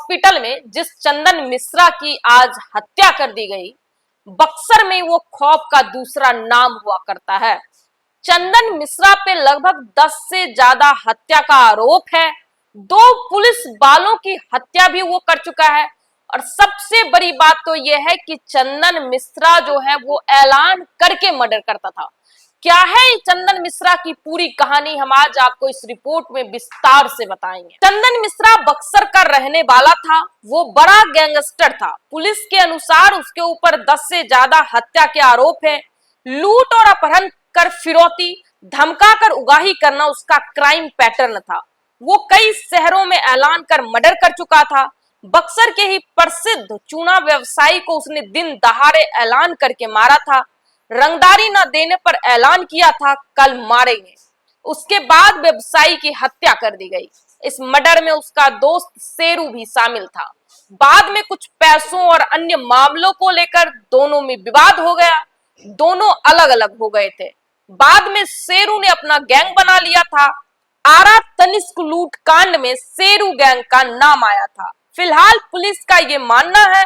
Hospital में जिस चंदन मिश्रा की आज हत्या कर दी गई, बक्सर में वो खौफ का दूसरा नाम हुआ करता है। चंदन मिश्रा पे लगभग 10 से ज्यादा हत्या का आरोप है। 2 पुलिस वालों की हत्या भी वो कर चुका है। और सबसे बड़ी बात तो यह है कि चंदन मिश्रा जो है वो ऐलान करके मर्डर करता था। क्या है चंदन मिश्रा की पूरी कहानी, हम आज आपको इस रिपोर्ट में विस्तार से बताएंगे। चंदन मिश्रा बक्सर का रहने वाला था। वो बड़ा गैंगस्टर था। पुलिस के अनुसार उसके ऊपर 10 से ज्यादा हत्या के आरोप हैं। लूट और अपहरण कर फिरौती, धमका कर उगाही करना उसका क्राइम पैटर्न था। वो कई शहरों में ऐलान कर मर्डर कर चुका था। बक्सर के ही प्रसिद्ध चूना व्यवसायी को उसने दिन दहाड़े ऐलान करके मारा था। रंगदारी न देने पर ऐलान किया था कल मारेंगे। उसके बाद व्यवसायी की हत्या कर दी गई। इस मर्डर में उसका दोस्त शेरू भी शामिल था। बाद में कुछ पैसों और अन्य मामलों को लेकर दोनों में विवाद हो गया। दोनों अलग अलग हो गए थे। बाद में शेरू ने अपना गैंग बना लिया था। आरा तनिष्क लूट कांड में शेरू गैंग का नाम आया था। फिलहाल पुलिस का यह मानना है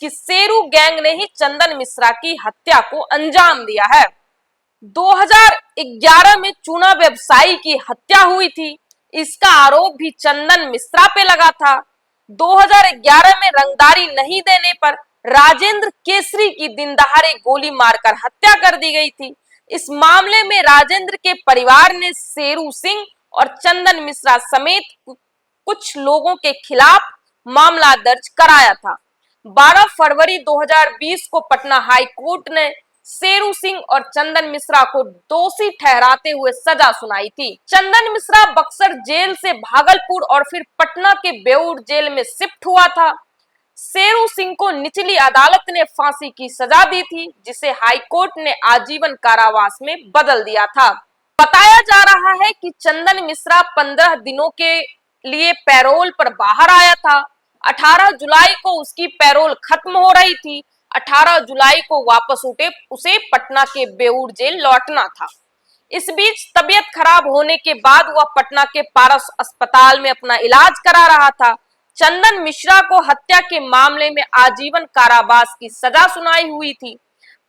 कि शेरू गैंग ने ही चंदन मिश्रा की हत्या को अंजाम दिया है। 2011 में चूना व्यवसायी की हत्या हुई थी। इसका आरोप भी चंदन मिश्रा पे लगा था। 2011 में रंगदारी नहीं देने पर राजेंद्र केसरी की दिन दहाड़े गोली मारकर हत्या कर दी गई थी। इस मामले में राजेंद्र के परिवार ने शेरू सिंह और चंदन मिश्रा समेत कुछ लोगों के खिलाफ मामला दर्ज कराया था। 12 फरवरी 2020 को पटना हाई कोर्ट ने शेरू सिंह और चंदन मिश्रा को दोषी ठहराते हुए सजा सुनाई थी। चंदन मिश्रा बक्सर जेल से भागलपुर और फिर पटना के बेऊर जेल में शिफ्ट हुआ था। शेरू सिंह को निचली अदालत ने फांसी की सजा दी थी, जिसे हाई कोर्ट ने आजीवन कारावास में बदल दिया था। बताया जा रहा है कि चंदन मिश्रा 15 दिनों के लिए पैरोल पर बाहर आया था। 18 जुलाई को उसकी पैरोल खत्म हो रही थी। 18 जुलाई को वापस उसे पटना के बेऊर जेल लौटना था। इस बीच तबीयत खराब होने के बाद वह पटना के पारस अस्पताल में अपना इलाज करा रहा था। चंदन मिश्रा को हत्या के मामले में आजीवन कारावास की सजा सुनाई हुई थी।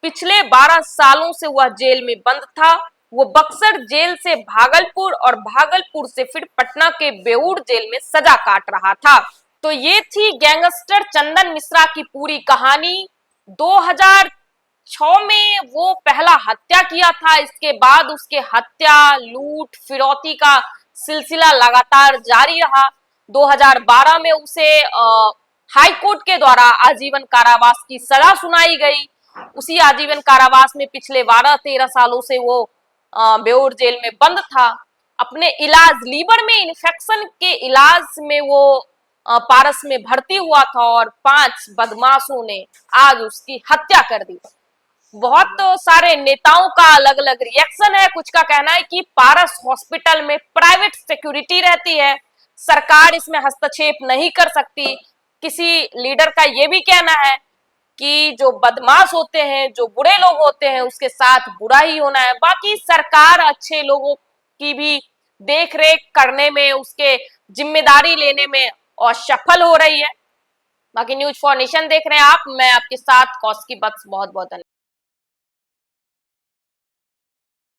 पिछले 12 सालों से वह जेल में बंद था। वो बक्सर जेल से भागलपुर और भागलपुर से फिर पटना के बेऊर जेल में सजा काट रहा था। तो ये थी गैंगस्टर चंदन मिश्रा की पूरी कहानी। 2006 में वो पहला हत्या किया था। इसके बाद उसके हत्या, लूट, फिरौती का सिलसिला लगातार जारी रहा। 2012 में उसे हाई कोर्ट के द्वारा आजीवन कारावास की सजा सुनाई गई। उसी आजीवन कारावास में पिछले 12-13 सालों से वो बेऊर जेल में बंद था। अपने इलाज, लीवर में इन्फेक्शन के इलाज में वो पारस में भर्ती हुआ था और 5 बदमाशों ने आज उसकी हत्या कर दी। बहुत सारे नेताओं का अलग अलग रिएक्शन है। कुछ का कहना है कि पारस हॉस्पिटल में प्राइवेट सिक्योरिटी रहती है, सरकार इसमें हस्तक्षेप नहीं कर सकती। किसी लीडर का यह भी कहना है कि जो बदमाश होते हैं, जो बुरे लोग होते हैं, उसके साथ बुरा ही होना है। बाकी सरकार अच्छे लोगों की भी देख रेख करने में, उसके जिम्मेदारी लेने में और सफल हो रही है। बाकी न्यूज फॉर नेशन देख रहे हैं आप, मैं आपके साथ कौशिकी बख्श। बहुत बहुत धन्यवाद।